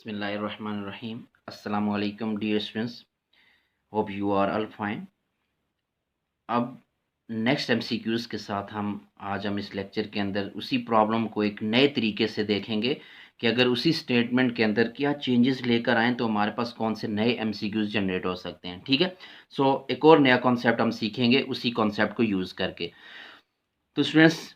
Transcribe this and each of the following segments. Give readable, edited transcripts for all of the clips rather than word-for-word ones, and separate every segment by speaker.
Speaker 1: Bismillahirrahmanirrahim. Assalamu alaikum dear students. Hope you are all fine. अब next MCQs के साथ हम इस लेक्चर के अंदर उसी प्रॉब्लम को एक नए तरीके से देखेंगे कि अगर उसी स्टेटमेंट के अंदर क्या चेंजेस लेकर आएँ तो हमारे पास कौन से नए एमसीक्यूज़ जनरेट हो सकते हैं। ठीक है, सो एक और नया कॉन्सेप्ट हम सीखेंगे उसी कॉन्सेप्ट को यूज़ करके। तो स्टूडेंट्स,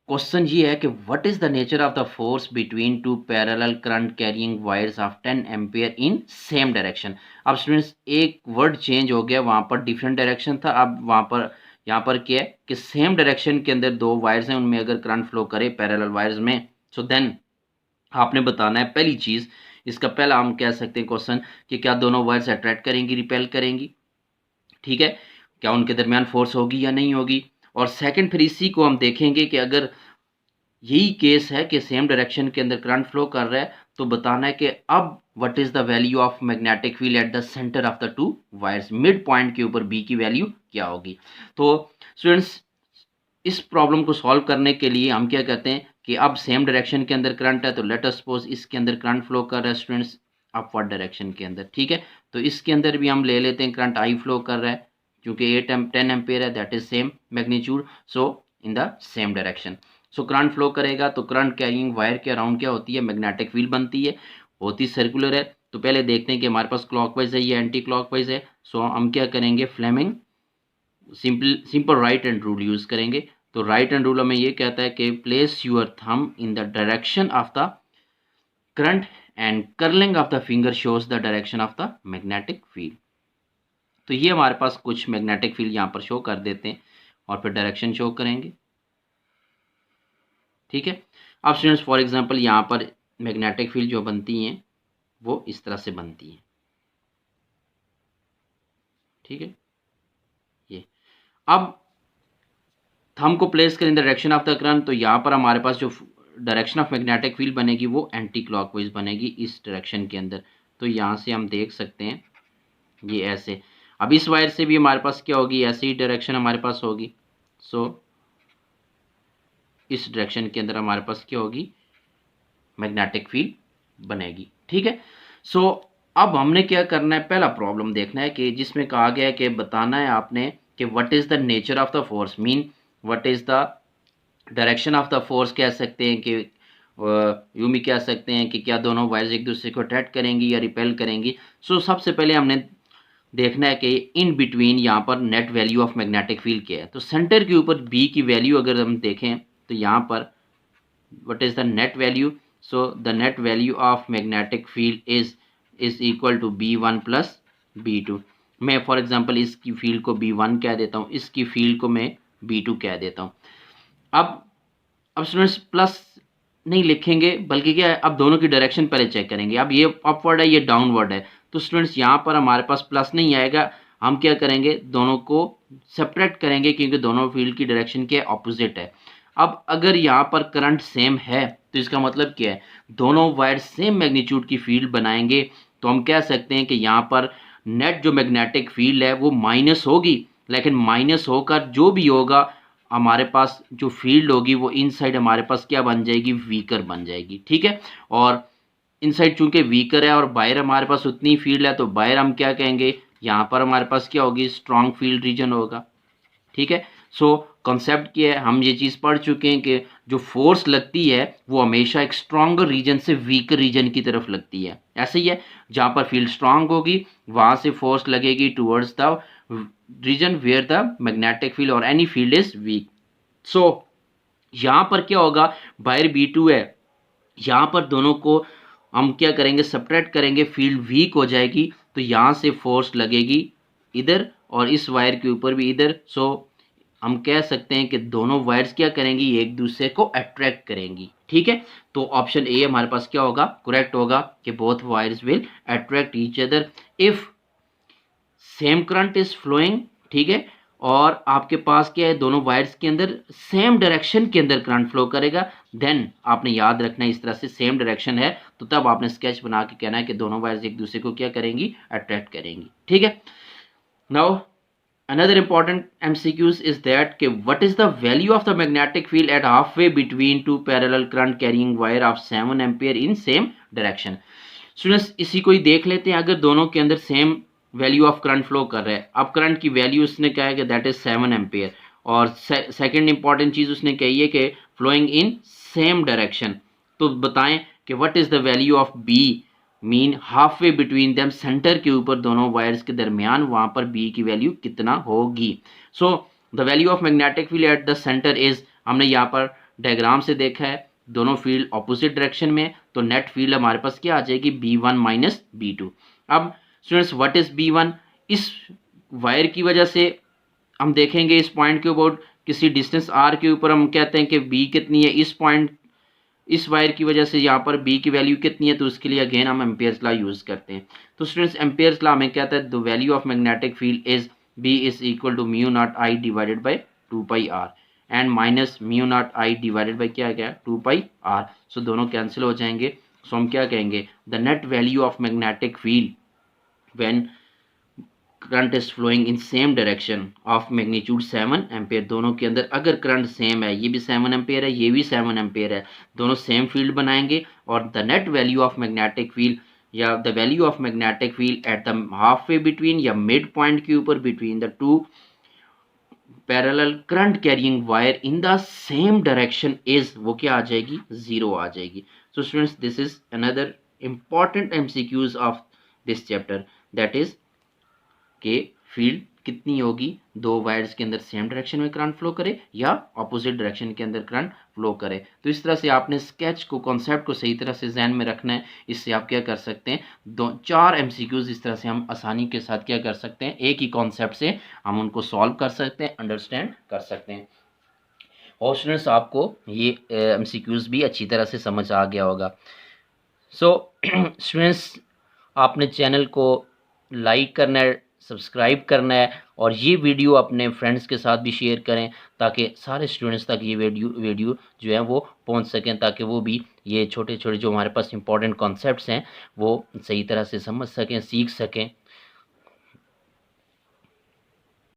Speaker 1: क्वेश्चन ये है कि what is the nature of the force between two parallel current carrying wires of 10 ampere in same direction. अब स्टूडेंट्स, एक वर्ड चेंज हो गया, वहां पर डिफरेंट डायरेक्शन था, अब वहां पर यहाँ पर क्या है कि सेम डायरेक्शन के अंदर दो वायर्स हैं, उनमें अगर करंट फ्लो करे पैरेलल वायर्स में, सो देन आपने बताना है पहली चीज। इसका पहला हम कह सकते हैं क्वेश्चन कि क्या दोनों वायर्स अट्रैक्ट करेंगी, रिपेल करेंगी। ठीक है, क्या उनके दरमियान फोर्स होगी या नहीं होगी। और सेकंड, फिर इसी को हम देखेंगे कि अगर यही केस है कि सेम डायरेक्शन के अंदर करंट फ्लो कर रहा है, तो बताना है कि अब what is the value of magnetic field at the centre of the two wires, mid point के ऊपर बी की वैल्यू क्या होगी। तो स्टूडेंट्स, इस प्रॉब्लम को सॉल्व करने के लिए हम क्या कहते हैं कि अब सेम डायरेक्शन के अंदर करंट है, तो लेट अस सपोज इसके अंदर करंट फ्लो कर रहा है स्टूडेंट्स अपवर्ड डायरेक्शन के अंदर। ठीक है, तो इसके अंदर भी हम ले लेते हैं करंट आई फ्लो कर रहा है, क्योंकि 10 एम्पेयर है, that is same magnitude, so in the same direction. So current flow करेगा तो करंट कैरिंग वायर के अराउंड क्या होती है, मैग्नेटिक फील्ड बनती है, होती सर्कुलर है। तो पहले देखते हैं कि हमारे पास क्लॉकवाइज है या एंटी क्लॉकवाइज है। सो हम क्या करेंगे, Fleming simple right hand rule use करेंगे। तो राइट हैंड रूल हमें ये कहता है कि place your thumb in the direction of the current and curling of the finger shows the direction of the magnetic field. तो ये हमारे पास कुछ मैग्नेटिक फील्ड यहाँ पर शो कर देते हैं और फिर डायरेक्शन शो करेंगे। ठीक है, अब स्टूडेंट्स फॉर एग्जांपल यहाँ पर मैग्नेटिक फील्ड जो बनती हैं वो इस तरह से बनती हैं। ठीक है, ये अब थंब को प्लेस करें इन the direction of the current, तो यहाँ पर हमारे पास जो डायरेक्शन ऑफ मैग्नेटिक फील्ड बनेगी वो एंटी क्लॉकवाइज बनेगी इस डायरेक्शन के अंदर। तो यहाँ से हम देख सकते हैं ये ऐसे। अब इस वायर से भी हमारे पास क्या होगी, ऐसी ही डायरेक्शन हमारे पास होगी। सो इस डायरेक्शन के अंदर हमारे पास क्या होगी, मैग्नेटिक फील्ड बनेगी। ठीक है, सो अब हमने क्या करना है, पहला प्रॉब्लम देखना है कि जिसमें कहा गया है कि बताना है आपने कि what is the nature of the force, mean what is the direction of the force. कह सकते हैं कि यूं भी कह सकते हैं कि क्या दोनों वायर्स एक दूसरे को अट्रैक्ट करेंगी या रिपेल करेंगी। सो सबसे पहले हमने देखना है कि इन बिटवीन यहाँ पर net value of magnetic field क्या है। तो सेंटर के ऊपर बी की वैल्यू अगर हम देखें तो यहाँ पर what is the net value, so the net value of magnetic field is equal to b1 plus b2। मैं फॉर एग्जांपल इसकी फील्ड को b1 कह देता हूँ, इसकी फील्ड को मैं b2 कह देता हूँ। अब स्टूडेंट्स प्लस नहीं लिखेंगे, बल्कि क्या है, अब दोनों की डायरेक्शन पहले चेक करेंगे। अब ये अपवर्ड है, ये डाउनवर्ड है, तो स्टूडेंट्स यहाँ पर हमारे पास प्लस नहीं आएगा। हम क्या करेंगे, दोनों को सेपरेट करेंगे, क्योंकि दोनों फील्ड की डायरेक्शन के ऑपोजिट है। अब अगर यहाँ पर करंट सेम है तो इसका मतलब क्या है, दोनों वायर सेम मैग्नीट्यूड की फील्ड बनाएंगे, तो हम कह सकते हैं कि यहाँ पर नेट जो मैग्नेटिक फील्ड है वो माइनस होगी, लेकिन माइनस होकर जो भी होगा हमारे पास जो फील्ड होगी वो इनसाइड हमारे पास क्या बन जाएगी, वीकर बन जाएगी। ठीक है, और इनसाइड चूंकि वीकर है और बाहर हमारे पास उतनी फील्ड है, तो बाहर हम क्या कहेंगे, यहाँ पर हमारे पास क्या होगी, स्ट्रॉन्ग फील्ड रीजन होगा। ठीक है, सो कॉन्सेप्ट क्या है, हम ये चीज़ पढ़ चुके हैं कि जो फोर्स लगती है वो हमेशा एक स्ट्रॉन्गर रीजन से वीकर रीजन की तरफ लगती है। ऐसे ही है, जहाँ पर फील्ड स्ट्रांग होगी वहाँ से फोर्स लगेगी towards the region where the magnetic field और any field is weak. So यहाँ पर क्या होगा, बाहर B2 है, यहाँ पर दोनों को हम क्या करेंगे, सेपरेट करेंगे, फील्ड वीक हो जाएगी, तो यहाँ से फोर्स लगेगी इधर और इस वायर के ऊपर भी इधर। सो हम कह सकते हैं कि दोनों वायर्स क्या करेंगी, एक दूसरे को अट्रैक्ट करेंगी। ठीक है, तो ऑप्शन ए हमारे पास क्या होगा, करेक्ट होगा कि both wires will attract each other if same current is flowing. ठीक है, और आपके पास क्या है, दोनों वायर्स के अंदर सेम डायरेक्शन के अंदर करंट फ्लो करेगा। देन आपने याद रखना है, इस तरह से सेम डायरेक्शन है तो तब आपने स्केच बना के कहना है कि दोनों वायर्स एक दूसरे को क्या करेंगी, अट्रैक्ट करेंगी। ठीक है, now another important MCQs is that what is the value of the magnetic field at halfway between two parallel current carrying wire of 7 ampere in same direction। Students इसी को ही देख लेते हैं, अगर दोनों के अंदर same value of current flow कर रहा है, अब करंट की वैल्यू उसने क्या है कि दैट इज 7 एम्पेयर, और सेकंड इंपॉर्टेंट चीज उसने कही है कि फ्लोइंग इन सेम डायरेक्शन। तो बताएं कि what is the value of B, mean half way between them, centre के ऊपर दोनों वायर्स के दरमियान वहां पर बी की वैल्यू कितना होगी। So the value of magnetic field at the centre is, हमने यहाँ पर डायग्राम से देखा है दोनों फील्ड ऑपोजिट डायरेक्शन में, तो नेट फील्ड हमारे पास क्या आ जाएगी B1 माइनस B2। अब स्टूडेंट्स व्हाट इज B1, इस वायर की वजह से हम देखेंगे इस पॉइंट के ऊपर किसी डिस्टेंस r के ऊपर हम कहते हैं कि B कितनी है, इस पॉइंट इस वायर की वजह से यहाँ पर B की वैल्यू कितनी है, तो उसके लिए अगेन हम एम्पियर्स लॉ यूज करते हैं। तो स्टूडेंट्स एम्पियर्स लॉ हमें कहता है the value of magnetic field is B is equal to mu naught I divided by 2πr and minus mu naught I divided by क्या है 2πr। सो दोनों कैंसिल हो जाएंगे। सो हम क्या कहेंगे, the net value of magnetic field when current is flowing in same direction of magnitude 7 ampere, दोनों के अंदर अगर करंट सेम है, ये भी 7 एम्पेयर है, ये भी 7 एम्पेयर है, दोनों सेम फील्ड बनाएंगे, और the net value of magnetic field या the value of magnetic field at the half way between या मिड पॉइंट के ऊपर between the two parallel current carrying wire in the same direction is, वो क्या आ जाएगी, 0 आ जाएगी। So students this is another important MCQs of this chapter, that is के फील्ड कितनी होगी, दो वायर्स के अंदर सेम डायरेक्शन में करंट फ्लो करे या ऑपोजिट डायरेक्शन के अंदर करंट फ्लो करे। तो इस तरह से आपने स्केच को, कॉन्सेप्ट को सही तरह से जहन में रखना है। इससे आप क्या कर सकते हैं, दो चार एमसीक्यूज इस तरह से हम आसानी के साथ क्या कर सकते हैं, एक ही कॉन्सेप्ट से हम उनको सॉल्व कर सकते हैं, अंडरस्टैंड कर सकते हैं। और स्टूडेंट्स आपको ये एमसीक्यूज भी अच्छी तरह से समझ आ गया होगा। सो स्टूडेंट्स आपने चैनल को लाइक करना है, सब्सक्राइब करना है, और ये वीडियो अपने फ्रेंड्स के साथ भी शेयर करें ताकि सारे स्टूडेंट्स तक ये वीडियो जो है वो पहुंच सकें, ताकि वो भी ये छोटे छोटे जो हमारे पास इंपॉर्टेंट कॉन्सेप्ट्स हैं वो सही तरह से समझ सकें, सीख सकें।